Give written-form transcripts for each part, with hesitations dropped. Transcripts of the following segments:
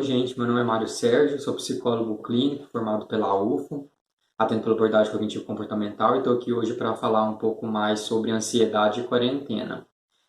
gente, meu nome é Mário Sérgio, sou psicólogo clínico formado pela UFO, atendo pela abordagem cognitivo-comportamental e estou aqui hoje para falar um pouco mais sobre ansiedade e quarentena.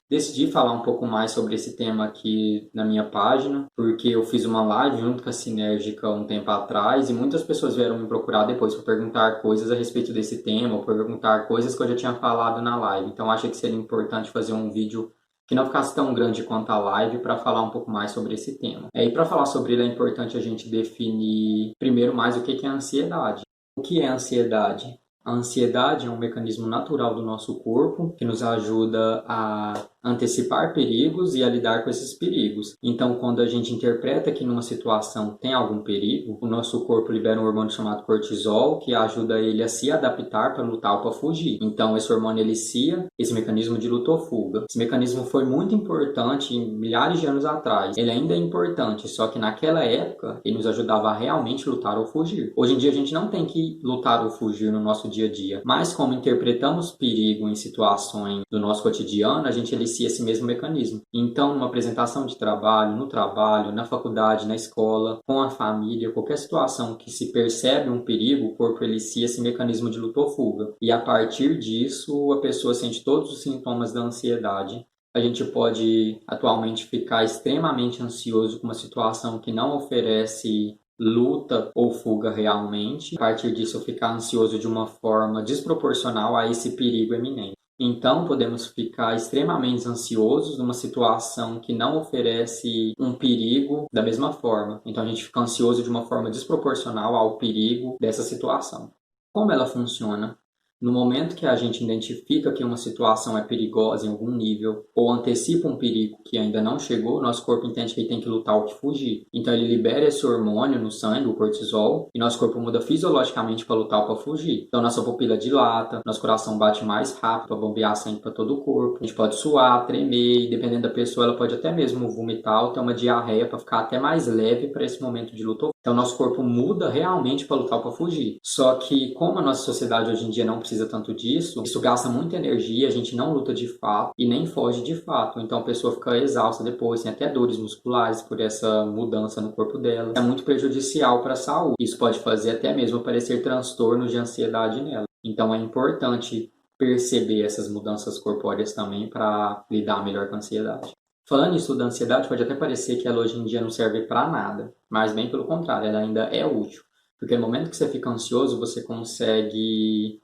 Decidi falar um pouco mais sobre esse tema aqui na minha página, porque eu fiz uma live junto com a Sinérgica um tempo atrás e muitas pessoas vieram me procurar depois para perguntar coisas a respeito desse tema ou perguntar coisas que eu já tinha falado na live. Então achei que seria importante fazer um vídeo que não ficasse tão grande quanto a live para falar um pouco mais sobre esse tema. E para falar sobre ele é importante a gente definir primeiro mais o que é a ansiedade. O que é a ansiedade? A ansiedade é um mecanismo natural do nosso corpo que nos ajuda a antecipar perigos e a lidar com esses perigos. Então, quando a gente interpreta que numa situação tem algum perigo, o nosso corpo libera um hormônio chamado cortisol que ajuda ele a se adaptar para lutar ou para fugir. Então, esse hormônio elicia esse mecanismo de luta ou fuga. Esse mecanismo foi muito importante milhares de anos atrás. Ele ainda é importante, só que naquela época ele nos ajudava a realmente lutar ou fugir. Hoje em dia a gente não tem que lutar ou fugir no nosso dia a dia, mas como interpretamos perigo em situações do nosso cotidiano, a gente elicia esse mesmo mecanismo. Então, numa apresentação de trabalho, no trabalho, na faculdade, na escola, com a família, qualquer situação que se percebe um perigo, o corpo elicia esse mecanismo de luta ou fuga. E a partir disso, a pessoa sente todos os sintomas da ansiedade. A gente pode atualmente ficar extremamente ansioso com uma situação que não oferece luta ou fuga realmente. A partir disso, ficar ansioso de uma forma desproporcional a esse perigo eminente. Então, podemos ficar extremamente ansiosos numa situação que não oferece um perigo da mesma forma. Então, a gente fica ansioso de uma forma desproporcional ao perigo dessa situação. Como ela funciona? No momento que a gente identifica que uma situação é perigosa em algum nível ou antecipa um perigo que ainda não chegou, nosso corpo entende que ele tem que lutar ou que fugir. Então ele libera esse hormônio no sangue, o cortisol, e nosso corpo muda fisiologicamente para lutar ou para fugir. Então nossa pupila dilata, nosso coração bate mais rápido para bombear sangue para todo o corpo. A gente pode suar, tremer, e dependendo da pessoa, ela pode até mesmo vomitar ou ter uma diarreia para ficar até mais leve para esse momento de luta. Então nosso corpo muda realmente para lutar ou para fugir. Só que como a nossa sociedade hoje em dia não precisa tanto disso, isso gasta muita energia, a gente não luta de fato e nem foge de fato. Então a pessoa fica exausta depois, tem até dores musculares por essa mudança no corpo dela. É muito prejudicial para a saúde. Isso pode fazer até mesmo aparecer transtornos de ansiedade nela. Então é importante perceber essas mudanças corpóreas também para lidar melhor com a ansiedade. Falando isso da ansiedade, pode até parecer que ela hoje em dia não serve para nada, mas bem pelo contrário, ela ainda é útil. Porque no momento que você fica ansioso, você consegue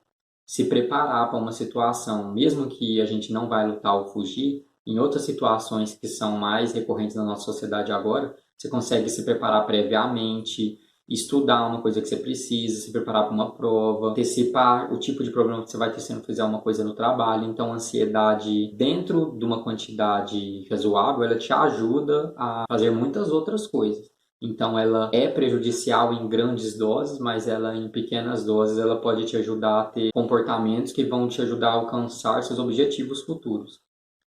se preparar para uma situação, mesmo que a gente não vai lutar ou fugir, em outras situações que são mais recorrentes na nossa sociedade agora, você consegue se preparar previamente, estudar uma coisa que você precisa, se preparar para uma prova, antecipar o tipo de problema que você vai ter se não fizer uma coisa no trabalho. Então, a ansiedade, dentro de uma quantidade razoável, ela te ajuda a fazer muitas outras coisas. Então, ela é prejudicial em grandes doses, mas ela em pequenas doses ela pode te ajudar a ter comportamentos que vão te ajudar a alcançar seus objetivos futuros.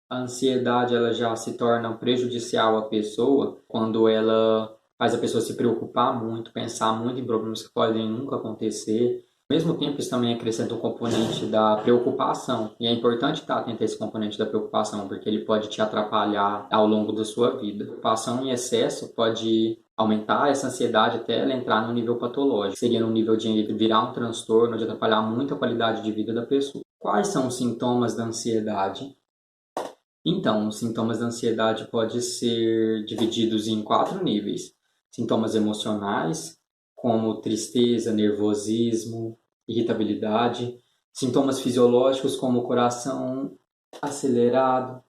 A ansiedade ela já se torna prejudicial à pessoa quando ela faz a pessoa se preocupar muito, pensar muito em problemas que podem nunca acontecer. Ao mesmo tempo, isso também acrescenta um componente da preocupação. E é importante estar atento a esse componente da preocupação, porque ele pode te atrapalhar ao longo da sua vida. A preocupação em excesso pode aumentar essa ansiedade até ela entrar no nível patológico. Seria no nível de virar um transtorno, de atrapalhar muito a qualidade de vida da pessoa. Quais são os sintomas da ansiedade? Então, os sintomas da ansiedade podem ser divididos em 4 níveis. Sintomas emocionais, como tristeza, nervosismo, irritabilidade. Sintomas fisiológicos, como coração acelerado,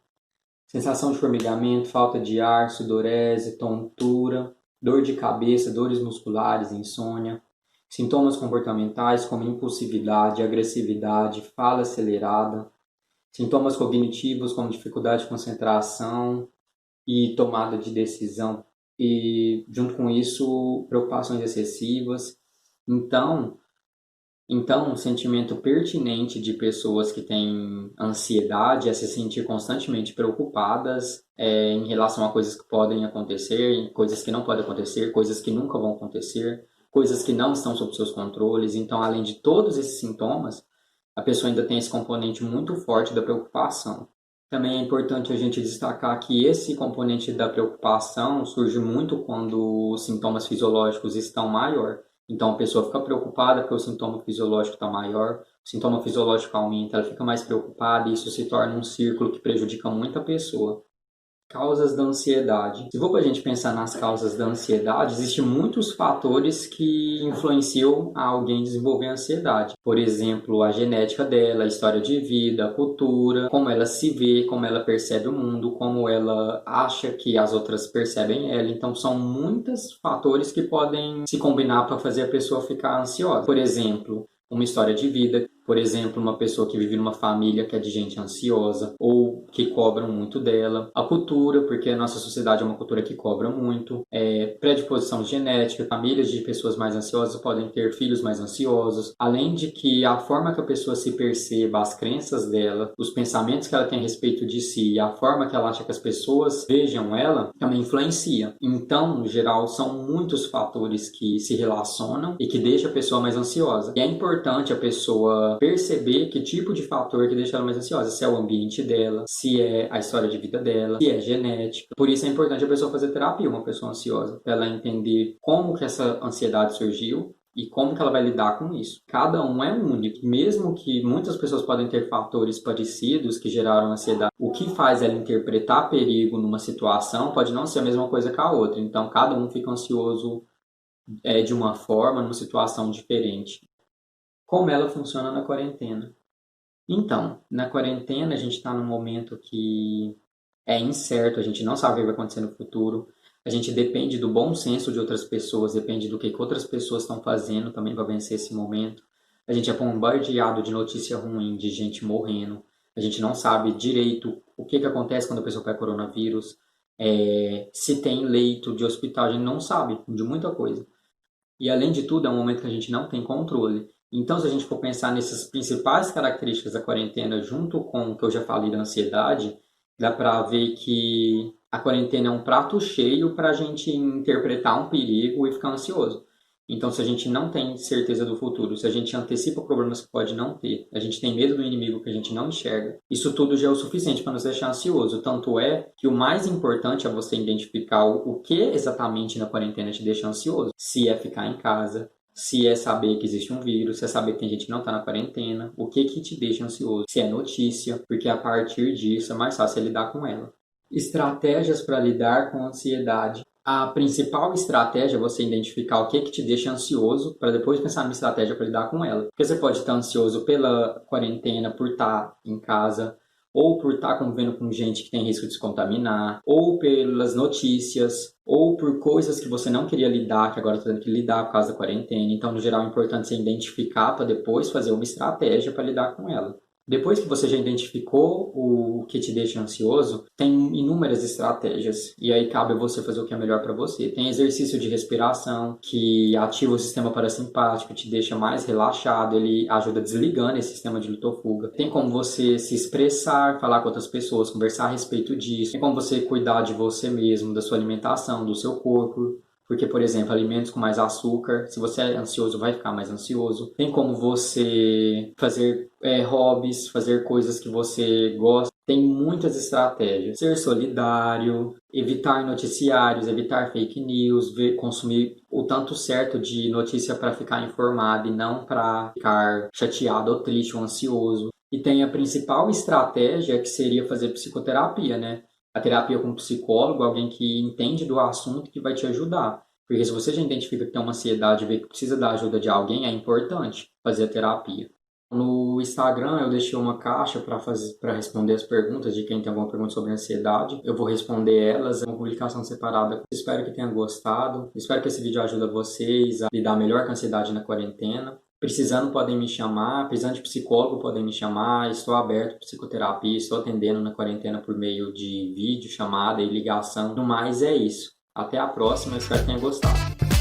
sensação de formigamento, falta de ar, sudorese, tontura, dor de cabeça, dores musculares, insônia. Sintomas comportamentais, como impulsividade, agressividade, fala acelerada. Sintomas cognitivos, como dificuldade de concentração e tomada de decisão. E, junto com isso, preocupações excessivas. Então, um sentimento pertinente de pessoas que têm ansiedade é se sentir constantemente preocupadas em relação a coisas que podem acontecer, coisas que não podem acontecer, coisas que nunca vão acontecer, coisas que não estão sob seus controles. Então, além de todos esses sintomas, a pessoa ainda tem esse componente muito forte da preocupação. Também é importante a gente destacar que esse componente da preocupação surge muito quando os sintomas fisiológicos estão maior. Então a pessoa fica preocupada porque o sintoma fisiológico está maior, o sintoma fisiológico aumenta, ela fica mais preocupada e isso se torna um círculo que prejudica muito a pessoa. Causas da ansiedade. Se for para a gente pensar nas causas da ansiedade, existem muitos fatores que influenciam a alguém desenvolver ansiedade. Por exemplo, a genética dela, a história de vida, a cultura, como ela se vê, como ela percebe o mundo, como ela acha que as outras percebem ela. Então, são muitos fatores que podem se combinar para fazer a pessoa ficar ansiosa. Por exemplo, uma história de vida, por exemplo, uma pessoa que vive numa família que é de gente ansiosa ou que cobram muito dela. A cultura, porque a nossa sociedade é uma cultura que cobra muito. Predisposição genética, famílias de pessoas mais ansiosas podem ter filhos mais ansiosos. Além de que a forma que a pessoa se perceba, as crenças dela, os pensamentos que ela tem a respeito de si e a forma que ela acha que as pessoas vejam ela, também influencia. Então, no geral, são muitos fatores que se relacionam e que deixam a pessoa mais ansiosa. E é importante a pessoa perceber que tipo de fator que deixa ela mais ansiosa, se é o ambiente dela, se é a história de vida dela, se é genética. Por isso é importante a pessoa fazer terapia, uma pessoa ansiosa, para ela entender como que essa ansiedade surgiu e como que ela vai lidar com isso. Cada um é único, mesmo que muitas pessoas podem ter fatores parecidos que geraram ansiedade. O que faz ela interpretar perigo numa situação pode não ser a mesma coisa que a outra. Então, cada um fica ansioso de uma forma, numa situação diferente. Como ela funciona na quarentena? Então, na quarentena a gente está num momento que é incerto, a gente não sabe o que vai acontecer no futuro, a gente depende do bom senso de outras pessoas, depende do que outras pessoas estão fazendo também para vencer esse momento. A gente é bombardeado de notícia ruim, de gente morrendo, a gente não sabe direito o que acontece quando a pessoa pega coronavírus, se tem leito de hospital, a gente não sabe de muita coisa. E além de tudo, é um momento que a gente não tem controle. Então, se a gente for pensar nessas principais características da quarentena, junto com o que eu já falei da ansiedade, dá para ver que a quarentena é um prato cheio para a gente interpretar um perigo e ficar ansioso. Então, se a gente não tem certeza do futuro, se a gente antecipa problemas que pode não ter, a gente tem medo do inimigo que a gente não enxerga, isso tudo já é o suficiente para nos deixar ansioso. Tanto é que o mais importante é você identificar o que exatamente na quarentena te deixa ansioso. Se é ficar em casa, se é saber que existe um vírus, se é saber que tem gente que não está na quarentena, o que te deixa ansioso? Se é notícia, porque a partir disso é mais fácil lidar com ela. Estratégias para lidar com a ansiedade. A principal estratégia é você identificar o que te deixa ansioso para depois pensar numa estratégia para lidar com ela. Porque você pode estar ansioso pela quarentena, por estar em casa, ou por estar convivendo com gente que tem risco de se contaminar, ou pelas notícias, ou por coisas que você não queria lidar, que agora está tendo que lidar por causa da quarentena. Então, no geral, é importante você identificar para depois fazer uma estratégia para lidar com ela. Depois que você já identificou o que te deixa ansioso, tem inúmeras estratégias e aí cabe a você fazer o que é melhor para você. Tem exercício de respiração que ativa o sistema parasimpático, te deixa mais relaxado, ele ajuda desligando esse sistema de luta ou fuga. Tem como você se expressar, falar com outras pessoas, conversar a respeito disso. Tem como você cuidar de você mesmo, da sua alimentação, do seu corpo. Porque, por exemplo, alimentos com mais açúcar, se você é ansioso, vai ficar mais ansioso. Tem como você fazer hobbies, fazer coisas que você gosta. Tem muitas estratégias. Ser solidário, evitar noticiários, evitar fake news, consumir o tanto certo de notícia para ficar informado e não para ficar chateado ou triste ou ansioso. E tem a principal estratégia que seria fazer psicoterapia, né? A terapia com um psicólogo, alguém que entende do assunto que vai te ajudar. Porque se você já identifica que tem uma ansiedade e vê que precisa da ajuda de alguém, é importante fazer a terapia. No Instagram eu deixei uma caixa para responder as perguntas de quem tem alguma pergunta sobre ansiedade. Eu vou responder elas, é uma publicação separada. Espero que tenham gostado. Espero que esse vídeo ajude vocês a lidar melhor com a ansiedade na quarentena. Precisando podem me chamar, precisando de psicólogo podem me chamar, estou aberto para psicoterapia, estou atendendo na quarentena por meio de vídeo, chamada e ligação. No mais é isso. Até a próxima, espero que tenham gostado.